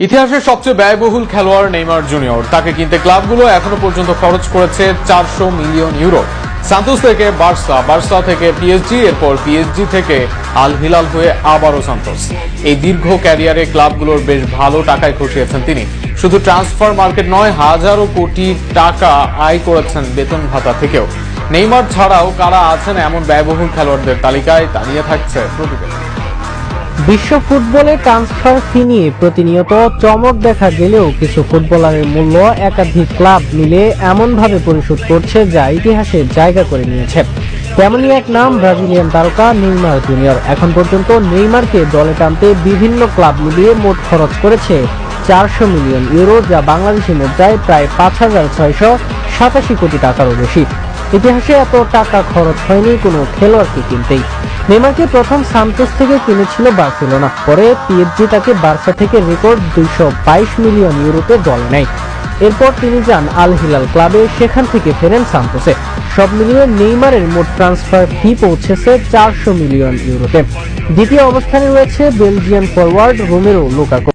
ইতিহাসের সবচেয়ে ব্যয়বহুল খেলোয়াড় নেইমার জুনিয়র, তাকে কিনতে ক্লাবগুলো এখনো পর্যন্ত খরচ করেছে 400 মিলিয়ন ইউরো। সান্তোস থেকে বার্সা, বার্সা থেকে পিএসজি, এরপর পিএসজি থেকে আল হিলাল হয়ে আবারও সান্তোস। এই দীর্ঘ ক্যারিয়ারে ক্লাবগুলোর বেশ ভালো টাকায় খসিয়েছেন তিনি। শুধু ট্রান্সফার মার্কেট নয়, হাজারো কোটি টাকা আয় করেছেন বেতন ভাতা থেকেও। নেইমার ছাড়াও কারা আছেন এমন ব্যয়বহুল খেলোয়াড়দের তালিকায়, তা নিয়ে থাকছে প্রতিবেদন। বিশ্ব ফুটবলে ট্রান্সফার ফি নিয়ে প্রতিনিয়ত চমক দেখা গেলেও কিছু ফুটবলারের মূল্য একাধিক ক্লাব মিলে এমনভাবে পরিশোধ করছে যা ইতিহাসে জায়গা করে নিয়েছে। তেমনই এক নাম ব্রাজিলিয়ান তারকা নেইমার জুনিয়র। এখন পর্যন্ত নেইমারকে দলে টানতে বিভিন্ন ক্লাব মিলিয়ে মোট খরচ করেছে 400 মিলিয়ন ইউরো, যা বাংলাদেশি মুদ্রায় প্রায় 5,687 কোটি টাকারও বেশি। ইতিহাসে এত টাকা খরচ হয়নি কোনো খেলোয়াড়কে কিনতেই। নেইমারকে প্রথম সান্তোস থেকে কিনেছিল বার্সেলোনা, পরে পিএসজি তাকে বার্সা থেকে রেকর্ড 222 মিলিয়ন ইউরোতে দলে নেয়। এরপর তিনি যান আল হিলাল ক্লাবে, সেখান থেকে ফেরেন সান্তোসে। সব মিলিয়ে নেইমারের মোট ট্রান্সফার ফি পৌঁছেছে 400 মিলিয়ন ইউরোতে। দ্বিতীয় অবস্থানে রয়েছে বেলজিয়ান ফরওয়ার্ড রোমেরো লুকাকো।